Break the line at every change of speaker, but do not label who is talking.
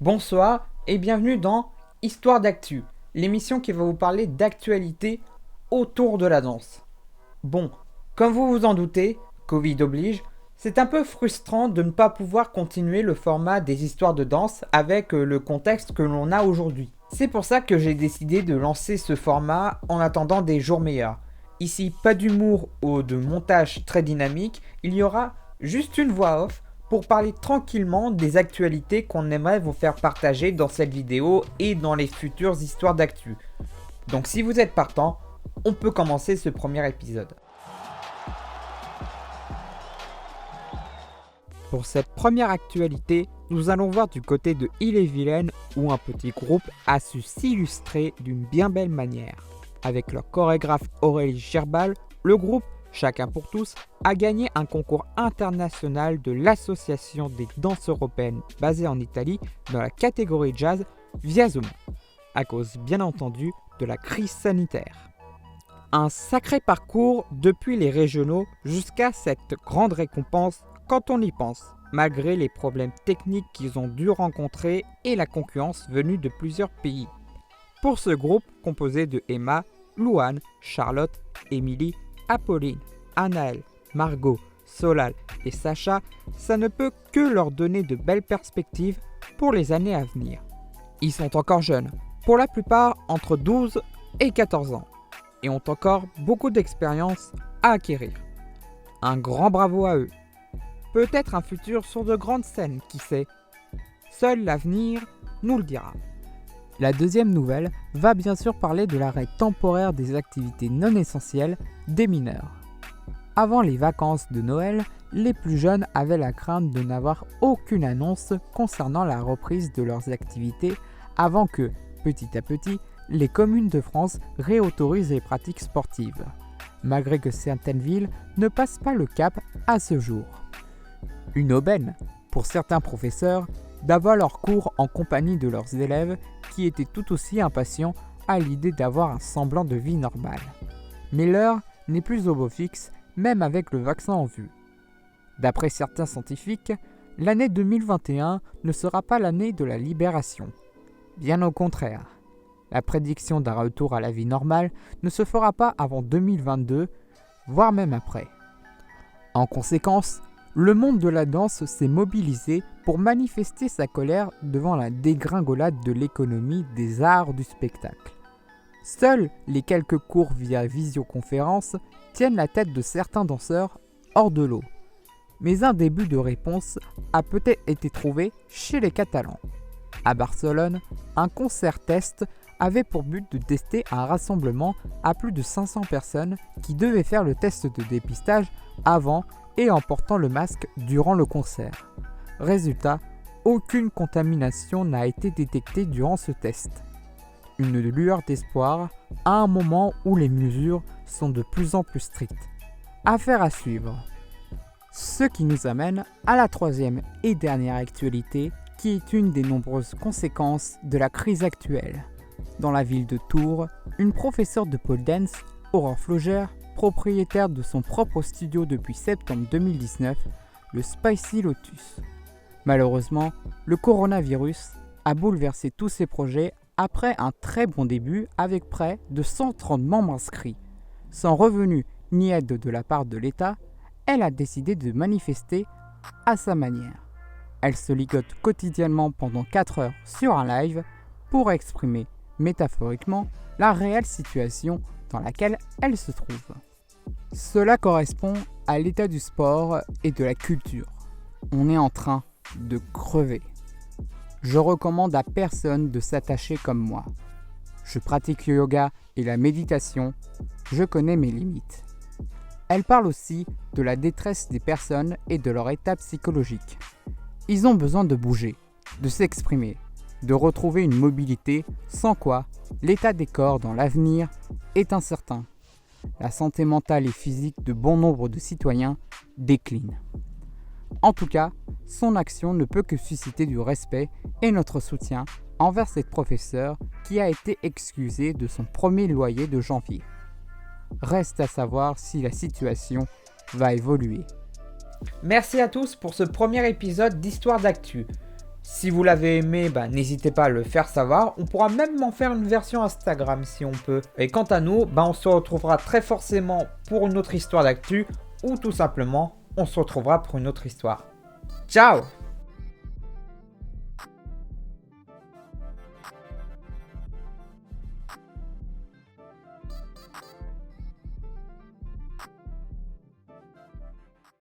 Bonsoir et bienvenue dans Histoire d'actu, l'émission qui va vous parler d'actualité autour de la danse. Bon, comme vous vous en doutez, Covid oblige, c'est un peu frustrant de ne pas pouvoir continuer le format des histoires de danse avec le contexte que l'on a aujourd'hui. C'est pour ça que j'ai décidé de lancer ce format en attendant des jours meilleurs. Ici, pas d'humour ou de montage très dynamique, il y aura juste une voix off pour parler tranquillement des actualités qu'on aimerait vous faire partager dans cette vidéo et dans les futures histoires d'actu. Donc si vous êtes partant, on peut commencer ce premier épisode. Pour cette première actualité, nous allons voir du côté de Ille-et-Vilaine où un petit groupe a su s'illustrer d'une bien belle manière. Avec leur chorégraphe Aurélie Sherbal, le groupe Chacun pour tous a gagné un concours international de l'Association des danses européennes basée en Italie dans la catégorie jazz via Zoom, à cause bien entendu de la crise sanitaire. Un sacré parcours depuis les régionaux jusqu'à cette grande récompense quand on y pense, malgré les problèmes techniques qu'ils ont dû rencontrer et la concurrence venue de plusieurs pays. Pour ce groupe composé de Emma, Louane, Charlotte, Émilie, Apolline, Anaëlle, Margot, Solal et Sacha, ça ne peut que leur donner de belles perspectives pour les années à venir. Ils sont encore jeunes, pour la plupart entre 12 et 14 ans, et ont encore beaucoup d'expérience à acquérir. Un grand bravo à eux. Peut-être un futur sur de grandes scènes, qui sait. Seul l'avenir nous le dira. La deuxième nouvelle va bien sûr parler de l'arrêt temporaire des activités non essentielles des mineurs. Avant les vacances de Noël, les plus jeunes avaient la crainte de n'avoir aucune annonce concernant la reprise de leurs activités avant que, petit à petit, les communes de France réautorisent les pratiques sportives, malgré que certaines villes ne passent pas le cap à ce jour. Une aubaine pour certains professeurs d'avoir leurs cours en compagnie de leurs élèves qui étaient tout aussi impatients à l'idée d'avoir un semblant de vie normale. Mais l'heure n'est plus au beau fixe, même avec le vaccin en vue. D'après certains scientifiques, l'année 2021 ne sera pas l'année de la libération. Bien au contraire, la prédiction d'un retour à la vie normale ne se fera pas avant 2022, voire même après. En conséquence, le monde de la danse s'est mobilisé pour manifester sa colère devant la dégringolade de l'économie des arts du spectacle. Seuls les quelques cours via visioconférence tiennent la tête de certains danseurs hors de l'eau. Mais un début de réponse a peut-être été trouvé chez les Catalans. À Barcelone, un concert test avait pour but de tester un rassemblement à plus de 500 personnes qui devaient faire le test de dépistage avant et en portant le masque durant le concert. Résultat, aucune contamination n'a été détectée durant ce test. Une lueur d'espoir à un moment où les mesures sont de plus en plus strictes. Affaire à suivre. Ce qui nous amène à la troisième et dernière actualité, qui est une des nombreuses conséquences de la crise actuelle. Dans la ville de Tours, une professeure de pole dance, Aurore Flogère, propriétaire de son propre studio depuis septembre 2019, le Spicy Lotus. Malheureusement, le coronavirus a bouleversé tous ses projets après un très bon début avec près de 130 membres inscrits. Sans revenu ni aide de la part de l'État, elle a décidé de manifester à sa manière. Elle se ligote quotidiennement pendant 4 heures sur un live pour exprimer, métaphoriquement, la réelle situation dans laquelle elle se trouve. Cela correspond à l'état du sport et de la culture. On est en train de crever. Je recommande à personne de s'attacher comme moi. Je pratique le yoga et la méditation, je connais mes limites. Elle parle aussi de la détresse des personnes et de leur état psychologique. Ils ont besoin de bouger, de s'exprimer, de retrouver une mobilité, sans quoi l'état des corps dans l'avenir est incertain. La santé mentale et physique de bon nombre de citoyens décline. En tout cas, son action ne peut que susciter du respect et notre soutien envers cette professeure qui a été excusée de son premier loyer de janvier. Reste à savoir si la situation va évoluer. Merci à tous pour ce premier épisode d'Histoire d'actu. Si vous l'avez aimé, n'hésitez pas à le faire savoir. On pourra même en faire une version Instagram si on peut. Et quant à nous, on se retrouvera très forcément pour une autre histoire d'actu ou tout simplement, on se retrouvera pour une autre histoire. Ciao!